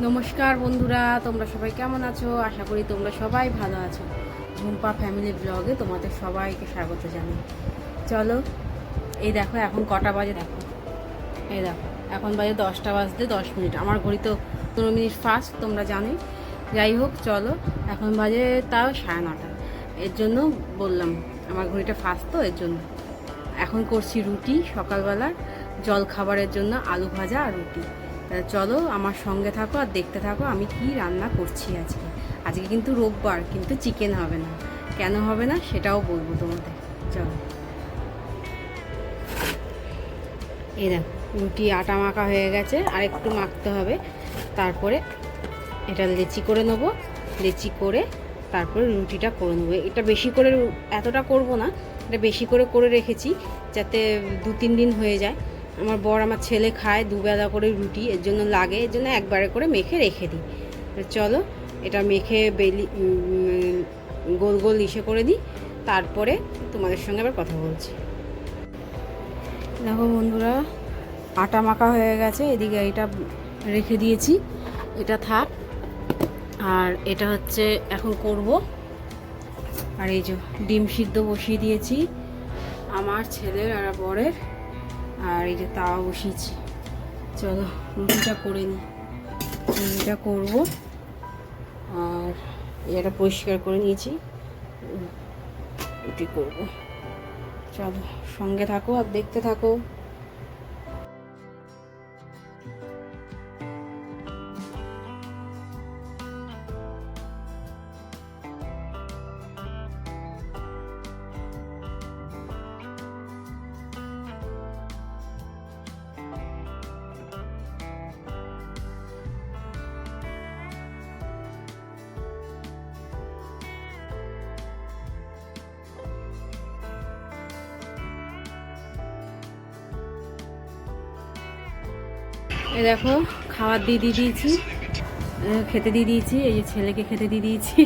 নমস্কার বন্ধুরা, তোমরা সবাই কেমন আছো? আশা করি তোমরা সবাই ভালো আছো। ঝুম্পা ফ্যামিলি ব্লগে তোমাদের সবাইকে স্বাগত জানাই। চলো, এই দেখো এখন কটা বাজে দেখো। এই দেখো এখন বাজে 10টা বাজতে 10 মিনিট। আমার ঘড়ি তো 15 মিনিট ফাস্ট, তোমরা জানোই। যাই হোক, চলো এখন বাজে তাও 9:30। এর জন্য বললাম আমার ঘড়িটা ফাস্ট, তো এর জন্য এখন করছি রুটি। সকালবেলার জল খাবারের জন্য আলু ভাজা আর রুটি। চলো আমার সঙ্গে থাকো আর দেখতে থাকো আমি কি রান্না করছি আজকে। আজকে কিন্তু রোববার, কিন্তু চিকেন হবে না। কেন হবে না সেটাও বলবো তোমাদের। চলো, এই দেখো রুটি আটা মাখা হয়ে গেছে, আর একটু মাখতে হবে। তারপরে এটা লেচি করে নেবো। লেচি করে তারপরে রুটিটা করে নেবো। এটা বেশি করে, এতটা করব না, এটা বেশি করে করে রেখেছি যাতে 2-3 দিন হয়ে যায়। আমার বর আমার ছেলে খায় দুবেলা করে রুটি, এর জন্য লাগে, এর জন্য একবারে করে মেখে রেখে দিই। চলো এটা মেখে গোল গোল ইসে করে দিই, তারপরে তোমাদের সঙ্গে আবার কথা বলছি। দেখো বন্ধুরা, আটা মাখা হয়ে গেছে, এদিকে এটা রেখে দিয়েছি, এটা থাক। আর এটা হচ্ছে এখন করব। আর এই যে ডিম সিদ্ধ বসিয়ে দিয়েছি আমার ছেলের আর বরের, আর এই যে তাওয়া বসিয়েছি। চলো রুটিটা করে নিই। রুটিটা করব, আর এটা পরিষ্কার করে নিয়েছি, রুটি করব। চলো সঙ্গে থাকো আর দেখতে থাকো। এই দেখো খাবার দিয়ে দিয়েছি, খেতে দিয়ে দিয়েছি। এই যে ছেলেকে খেতে দিয়ে দিয়েছি,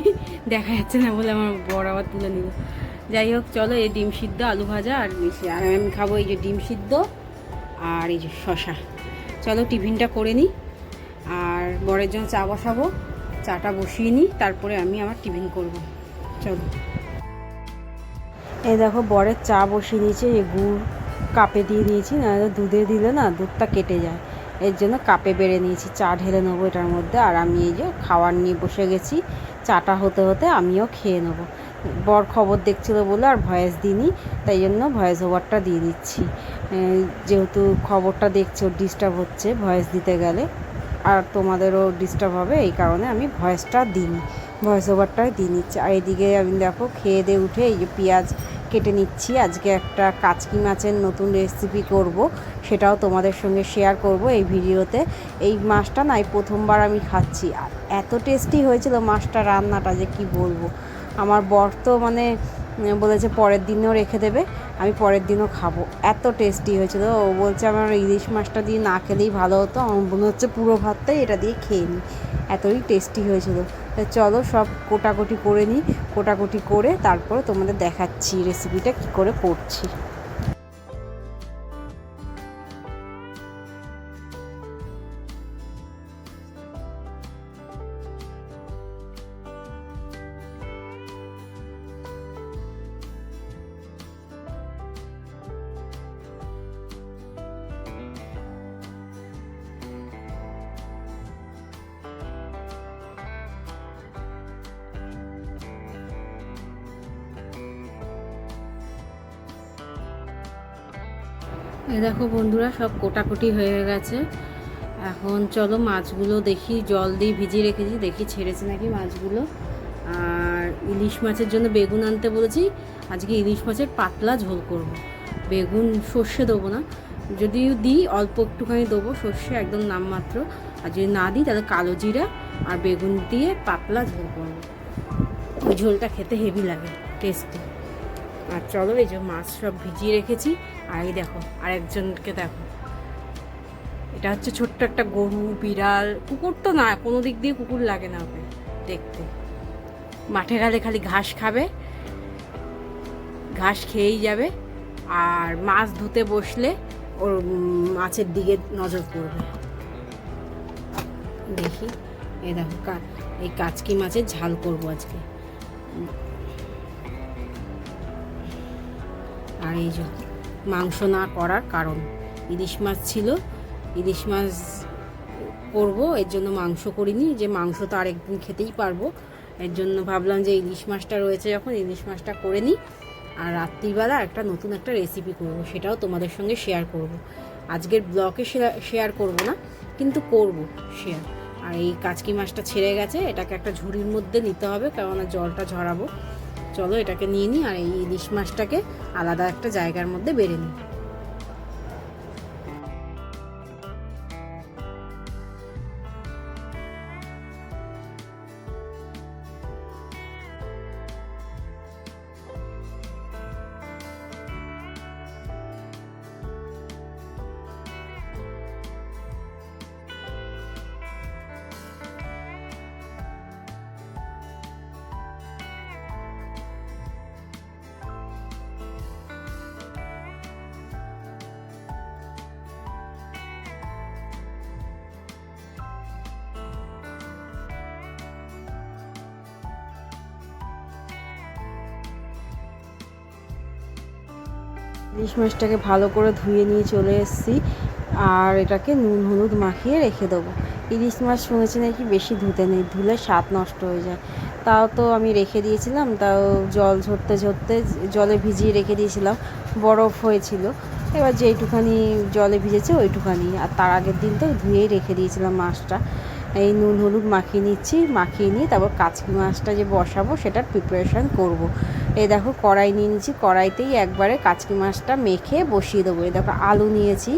দেখা যাচ্ছে না বলে আমার বড় আবার তুলে নিল। যাই হোক, চলো এই ডিম সিদ্ধ আলু ভাজা আর মিশিয়ে, আর আমি খাবো এই যে ডিম সিদ্ধ আর এই যে শশা। চলো টিফিনটা করে নিই, আর বরের জন্য চা বসাবো। চাটা বসিয়ে নিই, তারপরে আমি আমার টিফিন করব। চলো, এই দেখো বরের চা বসিয়ে নিয়েছি। এই গুড় কাপে দিয়ে দিয়েছি, না দুধে দিলে না দুধটা কেটে যায়, এর জন্য কাপে বেড়ে নিয়েছি। চা ঢেলে নেবো এটার মধ্যে, আর আমি এই যে খাবার নিয়ে বসে গেছি। চাটা হতে হতে আমিও খেয়ে নেবো। বর খবর দেখছিল বলে আর ভয়েস দিইনি, তাই জন্য ভয়েস ওভারটা দিয়ে দিচ্ছি। যেহেতু খবরটা দেখছে, ওর ডিস্টার্ব হচ্ছে ভয়েস দিতে গেলে, আর তোমাদেরও ডিস্টার্ব হবে, এই কারণে আমি ভয়েসটা দিইনি, ভয়েস ওভারটাই দিয়ে নিচ্ছি। আর এদিকে আমি দেখো খেয়ে দিয়ে উঠে এই যে পেঁয়াজ কেটে নিচ্ছি। আজকে একটা কাচকি মাছের নতুন রেসিপি করব, সেটাও তোমাদের সঙ্গে শেয়ার করব এই ভিডিওতে। এই মাছটা না এই প্রথমবার আমি খাচ্ছি, আর এত টেস্টি হয়েছিল মাছটা, রান্নাটা যে কি বলবো। আমার বর তো মানে বলেছে পরের দিনও রেখে দেবে, আমি পরের দিনও খাবো। এত টেস্টি হয়েছিল। ও বলছে আমার ইলিশ মাছটা দিয়ে না খেলেই ভালো হতো, আমার মনে হচ্ছে পুরো ভাতটাই এটা দিয়ে খেয়ে নিই, এতই টেস্টি হয়েছিল। চলো সব কোটাকুটি করে নিই, কোটাকুটি করে তারপরে তোমাদের দেখাচ্ছি রেসিপিটা কী করে করছি। এই দেখো বন্ধুরা, সব কোটাকুটি হয়ে গেছে। এখন চলো মাছগুলো দেখি, জল দিয়ে ভিজিয়ে রেখেছি, দেখি ছেড়েছে নাকি মাছগুলো। আর ইলিশ মাছের জন্য বেগুন আনতে বলেছি। আজকে ইলিশ মাছের পাতলা ঝোল করব। বেগুন সর্ষে দেবো না, যদিও দিই অল্প একটুখানি দেবো সর্ষে, একদম নামমাত্র। আর যদি না দিই তাহলে কালো জিরা আর বেগুন দিয়ে পাতলা ঝোল করবো। ওই ঝোলটা খেতে হেভি লাগে, টেস্টি। আর চলো এই যে মাছ সব ভিজিয়ে রেখেছি। আর এই দেখো আরেকজনকে দেখো, এটা হচ্ছে ছোট্ট একটা গরু, বিড়াল, কুকুর তো না, কোনো দিক দিয়ে কুকুর লাগে না ওকে দেখতে। মাঠে গেলে খালি ঘাস খাবে, ঘাস খেয়েই যাবে, আর মাছ ধুতে বসলে ওর মাছের দিকে নজর পড়বে। দেখি। এই দেখো এই কাচকি মাছের ঝাল করব আজকে। আর এই যে মাংস না করার কারণ, ইলিশ মাছ ছিল, ইলিশ মাছ করব, এর জন্য মাংস করিনি। যে মাংস তো আরেকদিন খেতেই পারবো, এর জন্য ভাবলাম যে ইলিশ মাছটা রয়েছে যখন ইলিশ মাছটা করে নিই। আর রাত্রিবেলা নতুন একটা রেসিপি করব, সেটাও তোমাদের সঙ্গে শেয়ার করব। আজকের ব্লগে শেয়ার করব না, কিন্তু করব শেয়ার। আর এই কাচকি মাছটা ছেড়ে গেছে, এটাকে একটা ঝুড়ির মধ্যে নিতে হবে, কেননা জলটা ঝরাবো। চলো এটাকে নিয়ে নিই, আর এই ইলিশ মাছটাকে আলাদা একটা জায়গার মধ্যে বেড়ে নিই। ইলিশ মাছটাকে ভালো করে ধুয়ে নিয়ে চলে এসেছি, আর এটাকে নুন হলুদ মাখিয়ে রেখে দেবো। ইলিশ মাছ শুনেছি নাকি বেশি ধুতে নেই, ধুলে স্বাদ নষ্ট হয়ে যায়। তাও তো আমি রেখে দিয়েছিলাম, তাও জল ঝরতে ঝরতে জলে ভিজিয়ে রেখে দিয়েছিলাম, বরফ হয়েছিল। এবার যেইটুখানি জলে ভিজেছে ওইটুখানি, আর তার আগের দিন তো ধুয়েই রেখে দিয়েছিলাম মাছটা। এই নুন হলুদ মাখিয়ে নিচ্ছি, মাখিয়ে নিয়ে তারপর কাচকি মাছটা যে বসাবো সেটার প্রিপারেশান করব। এই দেখো কড়াই নিয়ে নিচ্ছি, কড়াইতেই একবারে কাচকি মাছটা মেখে বসিয়ে দেবো। এই দেখো আলু নিয়েছি,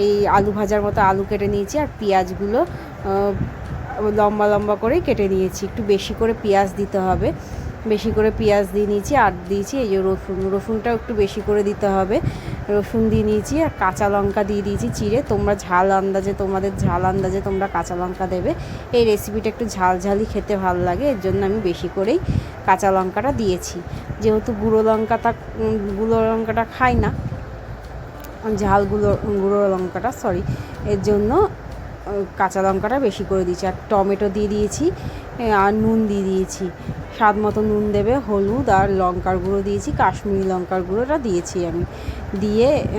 এই আলু ভাজার মতো আলু কেটে নিয়েছি, আর পেঁয়াজগুলো লম্বা লম্বা করে কেটে নিয়েছি। একটু বেশি করে পেঁয়াজ দিতে হবে, বেশি করে পেঁয়াজ দিয়ে নিয়েছি। আর দিয়েছি এই যে রসুনটাও একটু বেশি করে দিতে হবে, রসুন দিয়ে নিয়েছি। আর কাঁচা লঙ্কা দিয়ে দিয়েছি চিড়ে। তোমরা তোমাদের ঝাল আন্দাজে তোমরা কাঁচা লঙ্কা দেবে। এই রেসিপিটা একটু ঝালঝালি খেতে ভালো লাগে, এর জন্য আমি বেশি করেই কাঁচা লঙ্কাটা দিয়েছি। যেহেতু গুঁড়ো লঙ্কাটা খাই না, গুঁড়ো লঙ্কাটা এর জন্য কাঁচা লঙ্কাটা বেশি করে দিয়েছি। আর টমেটো দিয়ে দিয়েছি, আর নুন দিয়ে দিয়েছি, স্বাদ মতো নুন দেবে। হলুদ আর লঙ্কার গুঁড়ো দিয়েছি, কাশ্মীরি লঙ্কার গুঁড়োটা দিয়েছি আমি।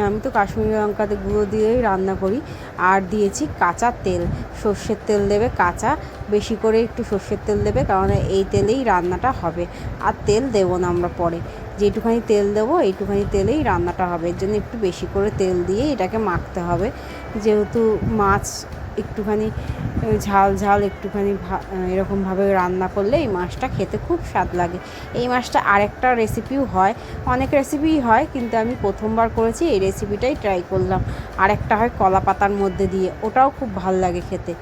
আমি তো কাশ্মীরি লঙ্কাতে গুঁড়ো দিয়েই রান্না করি। আর দিয়েছি কাঁচা তেল, সর্ষের তেল দেবে কাঁচা, বেশি করে একটু সর্ষের তেল দেবে, কারণ এই তেলেই রান্নাটা হবে। আর তেল দেবো না আমরা পরে, যেটুখানি তেল দেবো এইটুখানি তেলেই রান্নাটা হবে। এর জন্য একটু বেশি করে তেল দিয়ে এটাকে মাখতে হবে। যেহেতু মাছ একটুখানি ঝাল একটুখানি এরকমভাবে রান্না করলে এই মাছটা খেতে খুব স্বাদ লাগে। এই মাছটা আরেকটা রেসিপিও হয়, অনেক রেসিপিই হয়, কিন্তু আমি প্রথমবার করেছি, এই রেসিপিটাই ট্রাই করলাম। আরেকটা হয় কলা পাতার মধ্যে দিয়ে, ওটাও খুব ভাল লাগে খেতে।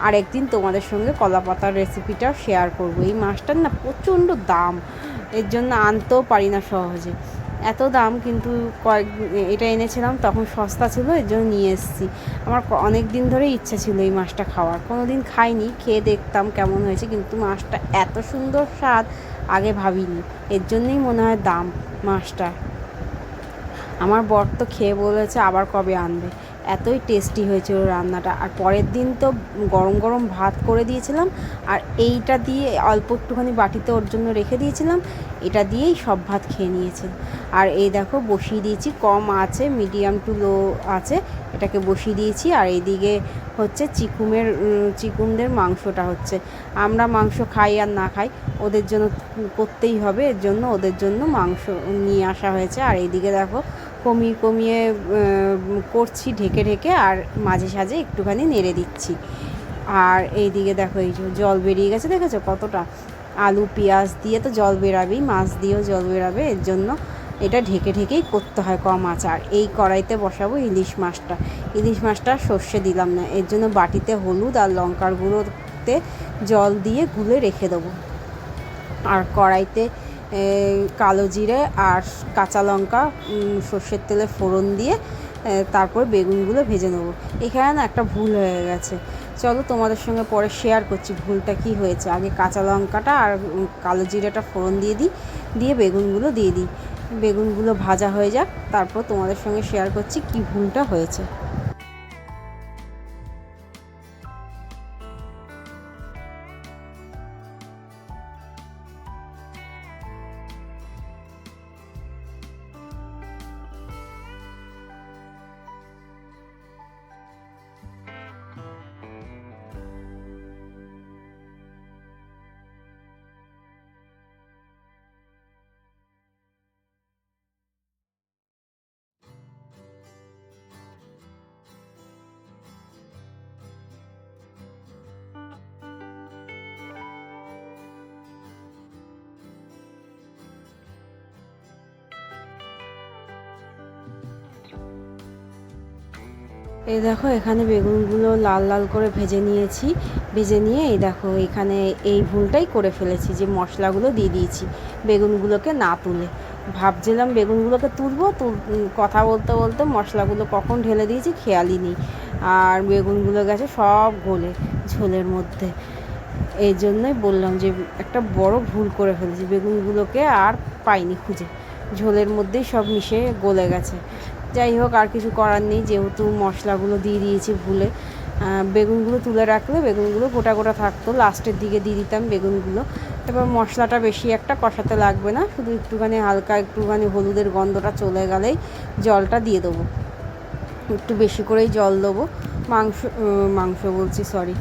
আর একদিন তোমাদের সঙ্গে কলা পাতার রেসিপিটাও শেয়ার করব। এই মাছটার না প্রচণ্ড দাম, এর জন্য আনতেও পারি না সহজে, এত দাম। কিন্তু এটা এনেছিলাম তখন সস্তা ছিল, এর জন্য নিয়ে এসেছি। আমার অনেক দিন ধরে ইচ্ছা ছিল এই মাছটা খাওয়ার, কোনো দিন খাইনি, খেয়ে দেখতাম কেমন হয়েছে, কিন্তু মাছটা এত সুন্দর স্বাদ আগে ভাবিনি, এর জন্যই মনে হয় দাম মাছটা। আমার বর তো খেয়ে বলেছে আবার কবে আনবে, এতই টেস্টি হয়েছিল রান্নাটা। আর পরের দিন তো গরম গরম ভাত করে দিয়েছিলাম, আর এইটা দিয়ে অল্প একটুখানি বাটিতে ওর জন্য রেখে দিয়েছিলাম, এটা দিয়েই সব ভাত খেয়ে নিয়েছে। আর এই দেখো বসিয়ে দিয়েছি, কম আছে, মিডিয়াম টু লো আছে, এটাকে বসিয়ে দিয়েছি। আর এইদিকে হচ্ছে চিকুনদের মাংসটা হচ্ছে। আমরা মাংস খাই আর না খাই, ওদের জন্য করতেই হবে, এর জন্য ওদের জন্য মাংস নিয়ে আসা হয়েছে। আর এইদিকে দেখো কমিয়ে করছি ঢেকে ঢেকে, আর মাঝে সাঝে একটুখানি নেড়ে দিচ্ছি। আর এইদিকে দেখো এই যে জল বেরিয়ে গেছে, দেখেছো কতটা? আলু পেঁয়াজ দিয়ে তো জল বেরাবেই, মাছ দিয়েও জল বেরাবে, এর জন্য এটা ঢেকে ঢেকেই করতে হয় কম আঁচে। আর এই কড়াইতে বসাবো ইলিশ মাছটা সর্ষে দিলাম না, এর জন্য বাটিতে হলুদ আর লঙ্কার গুঁড়োতে জল দিয়ে গুলে রেখে দেবো। আর কড়াইতে কালো জিরে আর কাঁচা লঙ্কা সর্ষের তেলে ফোড়ন দিয়ে তারপর বেগুনগুলো ভেজে নেবো। এখানে না একটা ভুল হয়ে গেছে, চলো তোমাদের সঙ্গে পরে শেয়ার করছি ভুলটা কি হয়েছে। আগে কাঁচা লঙ্কাটা আর কালো জিরেটা ফোড়ন দিয়ে বেগুনগুলো দিয়ে দিই, বেগুনগুলো ভাজা হয়ে যাক, তারপর তোমাদের সঙ্গে শেয়ার করছি কি ভুলটা হয়েছে। এই দেখো এখানে বেগুনগুলো লাল লাল করে ভেজে নিয়েছি, ভেজে নিয়ে এই দেখো এখানে এই ভুলটাই করে ফেলেছি যে মশলাগুলো দিয়ে দিয়েছি বেগুনগুলোকে না তুলে। ভাবছিলাম বেগুনগুলোকে তুলবো, কথা বলতে বলতে মশলাগুলো কখন ঢেলে দিয়েছি খেয়ালই নেই, আর বেগুনগুলো গেছে সব গলে ঝোলের মধ্যে। এই জন্যই বললাম যে একটা বড় ভুল করে ফেলেছি, বেগুনগুলোকে আর পাইনি খুঁজে, ঝোলের মধ্যেই সব মিশে গলে গেছে। যাই হোক, আর কিছু করার নেই, যেহেতু মশলাগুলো দিয়ে দিয়েছি ভুলে। বেগুনগুলো তুলে রাখলে বেগুনগুলো গোটা গোটা থাকতো, লাস্টের দিকে দিয়ে দিতাম বেগুনগুলো। এবার মশলাটা বেশি একটা কষাতে লাগবে না, শুধু একটুখানি হালকা একটুখানি হলুদের গন্ধটা চলে গেলেই জলটা দিয়ে দেবো, একটু বেশি করেই জল দেবো। মাংস বলছি, সরি,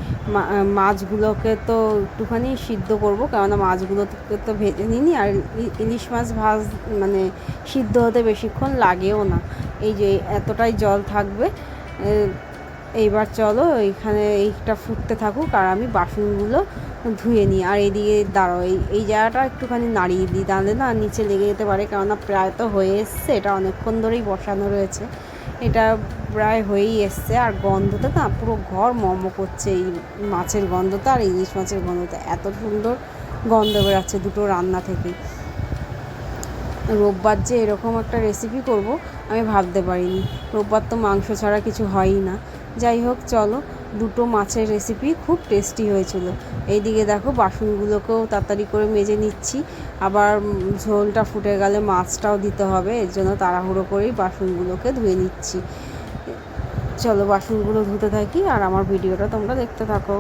মাছগুলোকে তো একটুখানি সিদ্ধ করবো, কেননা মাছগুলোকে তো ভেজে নিইনি, আর ইলিশ মাছ মানে সিদ্ধ হতে বেশিক্ষণ লাগেও না, এই যে এতটাই জল থাকবে। এইবার চলো এইখানে এইটা ফুটতে থাকুক আর আমি বাসনগুলো ধুয়ে নিই। আর এইদিকে দাঁড়াও, এই জায়গাটা একটুখানি নাড়িয়ে দিই, তাহলে না নিচে লেগে যেতে পারে, কেননা প্রায় তো হয়ে এসছে, এটা অনেকক্ষণ ধরেই বসানো রয়েছে, এটা প্রায় হয়েই এসছে। আর গন্ধটা না পুরো ঘর মম করছে, এই মাছের গন্ধটা আর ইলিশ মাছের গন্ধটা, এত সুন্দর গন্ধ বেরাচ্ছে দুটো রান্না থেকেই। রোববার যে এরকম একটা রেসিপি করব আমি ভাবতে পারিনি, রোববার তো মাংস ছাড়া কিছু হয়ই না। যাই হোক চলো, দুটো মাছের রেসিপি খুব টেস্টি হয়েছিল। এইদিকে দেখো বাসনগুলোকেও তাড়াতাড়ি করে মেজে নিচ্ছি, আবার ঝোলটা ফুটে গেলে মাছটাও দিতে হবে, এর জন্য তাড়াহুড়ো করেই বাসনগুলোকে ধুয়ে নিচ্ছি। চলো বাসনগুলো ধুতে থাকি আর আমার ভিডিওটা তোমরা দেখতে থাকো।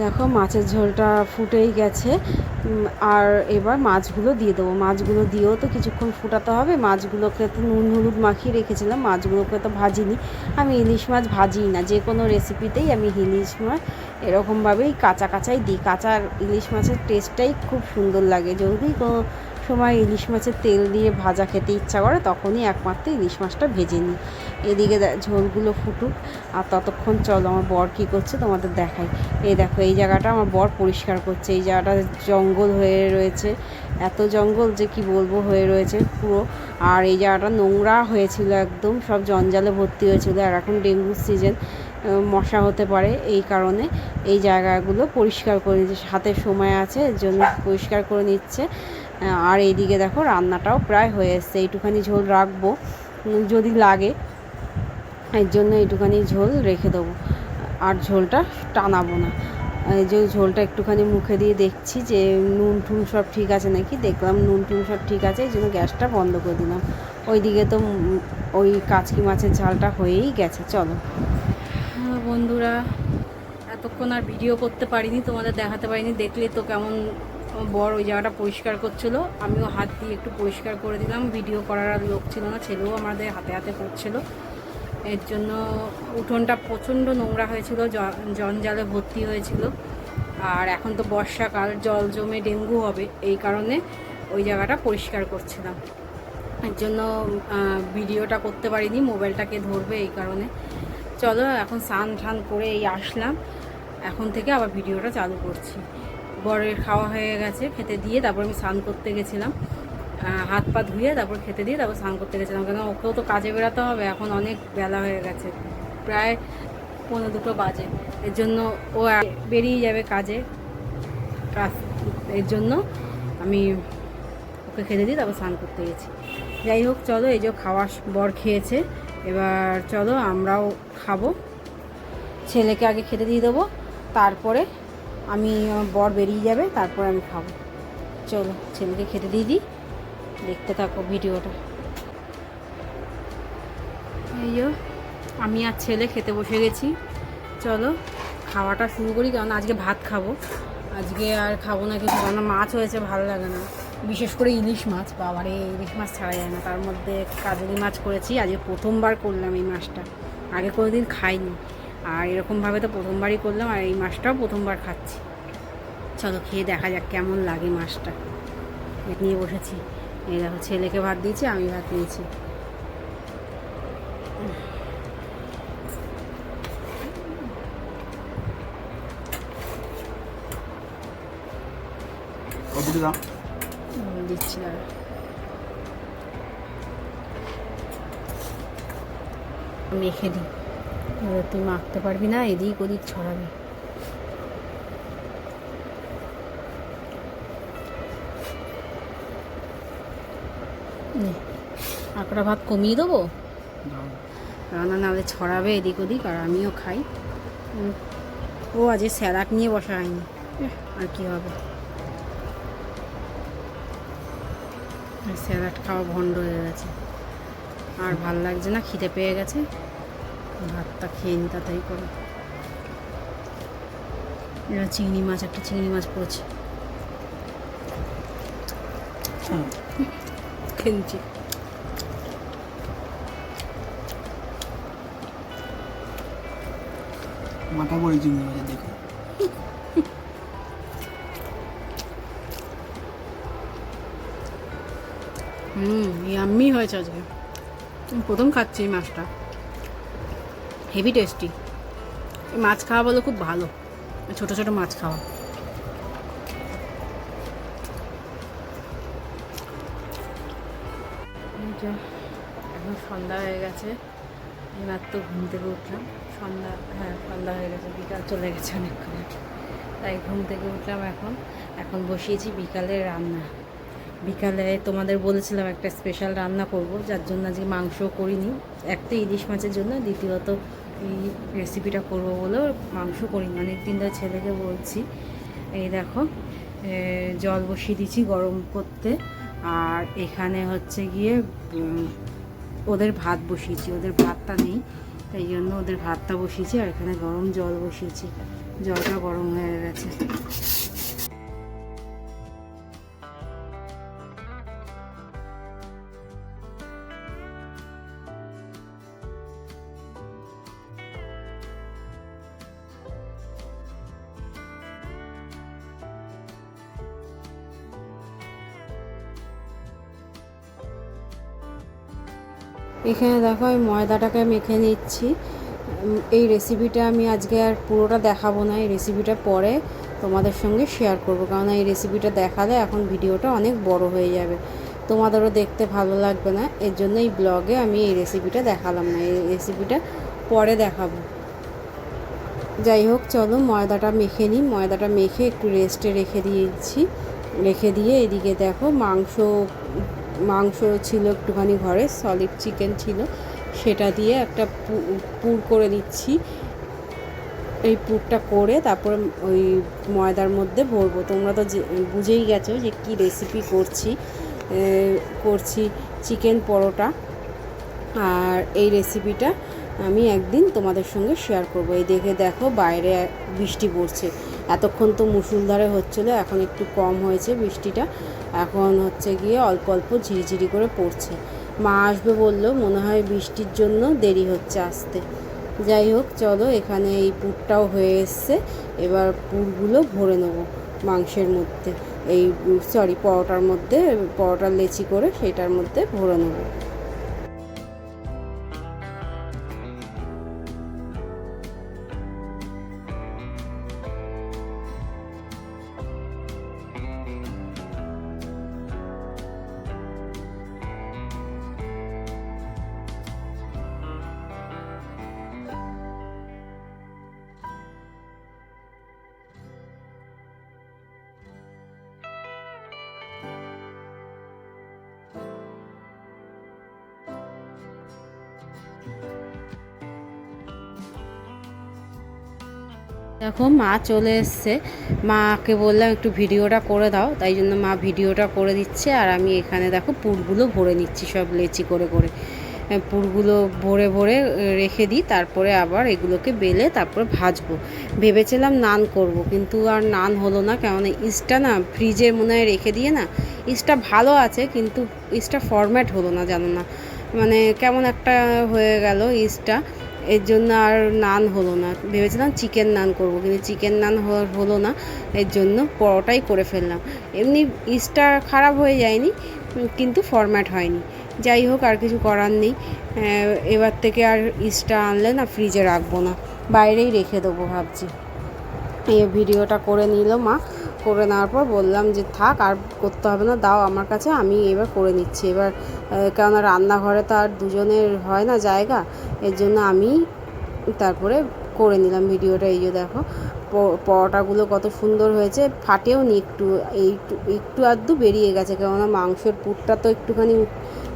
দেখো মাছের ঝোলটা ফুটেই গেছে, আর এবার মাছগুলো দিয়ে দেবো। মাছগুলো দিয়েও তো কিছুক্ষণ ফুটাতে হবে, মাছগুলোকে তো নুন হলুদ মাখিয়ে রেখেছিলাম, মাছগুলোকে তো ভাজিনি। আমি ইলিশ মাছ ভাজিই না, যে কোনো রেসিপিতেই আমি ইলিশ মাছ এরকমভাবেই কাঁচা কাঁচাই দিই, কাঁচা ইলিশ মাছের টেস্টটাই খুব সুন্দর লাগে। যদি কোনো সময় ইলিশ মাছের তেল দিয়ে ভাজা খেতে ইচ্ছা করে তখনই একমাত্র ইলিশ মাছটা ভেজে নিই। এদিকে ঝোলগুলো ফুটুক, আর ততক্ষণ চলো আমার বর কী করছে তোমাদের দেখাই। এই দেখো এই জায়গাটা আমার বর পরিষ্কার করছে, এই জায়গাটা জঙ্গল হয়ে রয়েছে, এত জঙ্গল যে কি বলবো হয়ে রয়েছে পুরো। আর এই জায়গাটা নোংরা হয়েছিল, একদম সব জঞ্জালে ভর্তি হয়েছিল, আর এখন ডেঙ্গুর সিজন, মশা হতে পারে, এই কারণে এই জায়গাগুলো পরিষ্কার করে নিচ্ছে, হাতে সময় আছে এর জন্য পরিষ্কার করে নিচ্ছে। আর এইদিকে দেখো রান্নাটাও প্রায় হয়ে এসছে, এইটুখানি ঝোল রাখবো যদি লাগে, এর জন্য এইটুখানি ঝোল রেখে দেবো, আর ঝোলটা টানাবো না। এই যে ঝোলটা একটুখানি মুখে দিয়ে দেখছি যে নুন টুন সব ঠিক আছে নাকি, দেখলাম নুন টুন সব ঠিক আছে, এই জন্য গ্যাসটা বন্ধ করে দিলাম। ওইদিকে তো ওই কাচকি মাছের ঝালটা হয়েই গেছে। চলো বন্ধুরা, এতক্ষণ আর ভিডিও করতে পারিনি, তোমাদের দেখাতে পারিনি, দেখলে তো কেমন বড় ওই জায়গাটা পরিষ্কার করছিলো, আমিও হাত দিয়ে একটু পরিষ্কার করে দিলাম, ভিডিও করার আর লোক ছিল না, ছেলেও আমাদের হাতে হাতে করছিলো, এর জন্য উঠোনটা প্রচণ্ড নোংরা হয়েছিল, জঞ্জালে ভর্তি হয়েছিল। আর এখন তো বর্ষাকাল, জল জমে ডেঙ্গু হবে, এই কারণে ওই জায়গাটা পরিষ্কার করছিলাম, এর জন্য ভিডিওটা করতে পারিনি, মোবাইলটাকে ধরবে এই কারণে। চলো এখন স্নান টান করে এই আসলাম, এখন থেকে আবার ভিডিওটা চালু করছি। বরের খাওয়া হয়ে গেছে, খেতে দিয়ে তারপর আমি স্নান করতে গেছিলাম, হাত পা ধুয়ে তারপর খেতে দিয়ে তারপর স্নান করতে গেছিলাম, কেন ওকেও তো কাজে বেরোতে হবে, এখন অনেক বেলা হয়ে গেছে, প্রায় 1:45 বাজে, এর জন্য ও বেরিয়ে যাবে কাজে, এর জন্য আমি ওকে খেতে দিয়ে তারপর স্নান করতে গেছি। যাই হোক চলো, এই যে খাওয়া বর খেয়েছে, এবার চলো আমরাও খাবো, ছেলেকে আগে খেতে দিয়ে দেবো, তারপরে আমি বর বেরিয়ে যাবে, তারপরে আমি খাবো। চলো ছেলেকে খেতে দিয়ে দিই, দেখতে থাকো ভিডিওটা। এই যে আমি আর ছেলে খেতে বসে গেছি। চলো খাওয়াটা শুরু করি, কারণ আজকে ভাত খাবো, আজকে আর খাবো না কিছু, কারণ মাছ হয়েছে ভালো লাগে না, বিশেষ করে ইলিশ মাছ। বাবারে ইলিশ মাছ ছাড়া যায় না, তার মধ্যে কাজলি মাছ করেছি, আজকে প্রথমবার করলাম এই মাছটা, আগে কোনো দিন খাইনি, আর এরকমভাবে তো প্রথমবারই করলাম, আর এই মাছটাও প্রথমবার খাচ্ছি। চলো খেয়ে দেখা যাক কেমন লাগে মাছটা। নিয়ে বসেছি, এই দেখো ছেলেকে ভাত দিয়েছি, আমি ভাত নিয়েছি। দিচ্ছি দাঁড়া। মেখে দিই, তুই মাখতে পারবি না, এদিক ওদিক ছড়াবি। আকড়া ভাত কমিয়ে দেবো, রান্না নাহলে ছড়াবে এদিক ওদিক, আর আমিও খাই। ও আজকে স্যালাড নিয়ে বসা হয়নি, আর কি হবে, স্যালাড খাওয়া ভণ্ড হয়ে গেছে, আর ভাল লাগছে না, খিদে পেয়ে গেছে, ভাতটা খেয়ে নি তাড়াতাড়ি করে। এবার চিংড়ি মাছ, একটা চিংড়ি মাছ পড়েছে, খেলছি। মাথা পড়ে চিংড়ি মাছের দেখো। ইয়াম্মি হয়েছে আজকে, প্রথম খাচ্ছি এই মাছটা, হেভি টেস্টি। এই মাছ খাওয়া বলো খুব ভালো, ছোটো ছোটো মাছ খাওয়া। এখন সন্ধ্যা হয়ে গেছে, এবার তো ঘুম থেকে উঠলাম, সন্ধ্যা, হ্যাঁ সন্ধ্যা হয়ে গেছে, বিকাল চলে গেছে অনেকক্ষণ, তাই ঘুম থেকে উঠলাম। এখন বসিয়েছি বিকালের রান্না। বিকালে তোমাদের বলেছিলাম একটা স্পেশাল রান্না করব, যার জন্য আজকে মাংস করিনি, এক তো ইলিশ মাছের জন্য, দ্বিতীয়ত এই রেসিপিটা করব বলে মাংস করিনি, অনেক দিন ধরে ছেলেকে বলছি। এই দেখো জল বসিয়ে দিচ্ছি গরম করতে, আর এখানে হচ্ছে গিয়ে ওদের ভাত বসিয়েছি, ওদের ভাতটা নেই, তাই জন্য ওদের ভাতটা বসিয়েছি, আর এখানে গরম জল বসিয়েছি, জলটা গরম হয়ে গেছে। এখানে দেখো আমি ময়দাটাকে মেখে নিচ্ছি। এই রেসিপিটা আমি আজকে আর পুরোটা দেখাবো না, এই রেসিপিটা পরে তোমাদের সঙ্গে শেয়ার করব, কারণ এই রেসিপিটা দেখালে এখন ভিডিওটা অনেক বড় হয়ে যাবে, তোমাদেরও দেখতে ভালো লাগবে না, এর জন্য এই ব্লগে আমি এই রেসিপিটা দেখালাম না, এই রেসিপিটা পরে দেখাবো। যাই হোক চলো ময়দাটা মেখে নিই, ময়দাটা মেখে একটু রেস্টে রেখে দিয়েছি, রেখে দিয়ে এদিকে দেখো মাংস ছিল একটুখানি ঘরে, সলিড চিকেন ছিল, সেটা দিয়ে একটা পুর করে দিচ্ছি। এই পুরটা করে তারপরে ওই ময়দার মধ্যে ভরবো। তোমরা তো বুঝেই গেছো যে কি রেসিপি করছি চিকেন পরোটা, আর এই রেসিপিটা আমি একদিন তোমাদের সঙ্গে শেয়ার করব। এই দেখো বাইরে বৃষ্টি পড়ছে, এতক্ষণ তো মুষলধারে হচ্ছিলো, এখন একটু কম হয়েছে বৃষ্টিটা, এখন হচ্ছে গিয়ে অল্প অল্প ঝিরিঝিরি করে পড়ছে। মা আসবে বললো, মনে হয় বৃষ্টির জন্য দেরি হচ্ছে আসতে। যাই হোক চলো, এখানে এই পুরটাও হয়ে এসছে, এবার পুরগুলো ভরে নেবো মাংসের মধ্যে, পরোটার মধ্যে, পরোটার লেচি করে সেটার মধ্যে ভরে নেবো। দেখো মা চলে এসছে, মাকে বললাম একটু ভিডিওটা করে দাও, তাই জন্য মা ভিডিওটা করে দিচ্ছে, আর আমি এখানে দেখো পুরগুলো ভরে নিচ্ছি সব লেচি করে করে। পুরগুলো ভরে ভরে রেখে দিই, তারপরে আবার এগুলোকে বেলে তারপরে ভাজবো। ভেবেছিলাম নান করব, কিন্তু আর নান হলো না, কেননা ইস্টটা না ফ্রিজে মনে হয় রেখে দিয়ে না, ইস্টটা ভালো আছে কিন্তু ইস্টটা ফরম্যাট হলো না, জানো না, মানে কেমন একটা হয়ে গেল ইস্টটা। এর জন্য আর নান হলো না। ভেবেছিলাম চিকেন নান করব, কিন্তু চিকেন নান হলো না, এর জন্য পরোটাই করে ফেললাম। এমনি ইস্টটা খারাপ হয়ে যায়নি, কিন্তু ফরম্যাট হয়নি। যাই হোক, আর কিছু করার নেই। এবার থেকে আর ইস্টটা আনলে না ফ্রিজে রাখবো না, বাইরেই রেখে দেবো ভাবছি। এই ভিডিওটা করে নিল মা, করে নেওয়ার পর বললাম যে থাক, আর করতে হবে না, দাও আমার কাছে, আমি এবার করে নিচ্ছি। এবার কেননা রান্নাঘরে তো আর দুজনের হয় না জায়গা, এর জন্য আমি তারপরে করে নিলাম ভিডিওটা। এই যে দেখো পরোটাগুলো কত সুন্দর হয়েছে, ফাটেও নি একটু, একটু আধটু বেরিয়ে গেছে, কেননা মাংসের পুরটা তো একটুখানি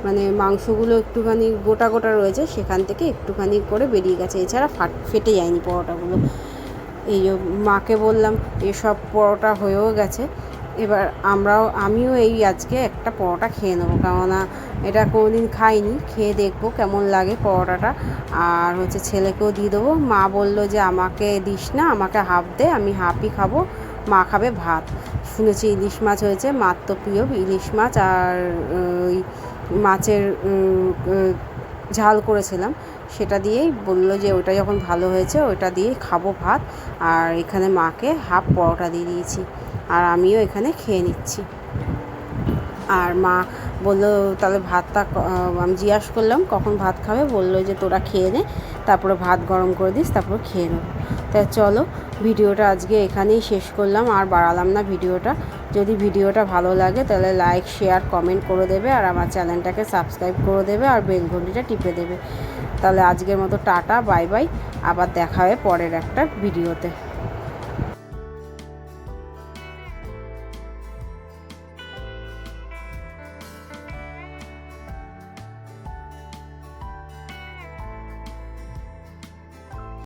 মানে মাংসগুলো একটুখানি গোটা গোটা রয়েছে, সেখান থেকে একটুখানি করে বেরিয়ে গেছে, এছাড়া ফেটে যায়নি পরোটাগুলো। এই যে মাকে বললাম এসব পরোটা হয়েও গেছে, এবার আমিও এই আজকে একটা পরোটা খেয়ে নেবো, কেননা এটা কোনোদিন খাইনি, খেয়ে দেখবো কেমন লাগে পরোটাটা। আর হচ্ছে ছেলেকেও দিয়ে দেবো। মা বললো যে আমাকে দিস না, আমাকে হাফ দে, আমি হাফই খাবো, মা খাবে ভাত। শুনেছি ইলিশ মাছ হয়েছে, মার তো প্রিয় ইলিশ মাছ, আর ওই মাছের ঝাল করেছিলাম, সেটা দিয়েই বললো যে ওটা যখন ভালো হয়েছে ওটা দিয়েই খাবো ভাত। আর এখানে মাকে হাফ পরোটা দিয়ে দিয়েছি, আর আমিও এখানে খেয়ে নিচ্ছি। আর মা বললো তাহলে ভাতটা, আমি জিজ্ঞাসা করলাম কখন ভাত খাবে, বললো যে তোরা খেয়ে নে, তারপরে ভাত গরম করে দিস, তারপরে খেয়ে নেবো। তাই চলো, ভিডিওটা আজকে এখানেই শেষ করলাম, আর বাড়ালাম না ভিডিওটা। যদি ভিডিওটা ভালো লাগে তাহলে লাইক, শেয়ার, কমেন্ট করে দেবে, আর আমার চ্যানেলটাকে সাবস্ক্রাইব করে দেবে, আর বেল ঘন্টিটা টিপে দেবে। তাহলে আজকের মতো টাটা, বাই বাই, আবার দেখা হবে পরের একটা ভিডিওতে।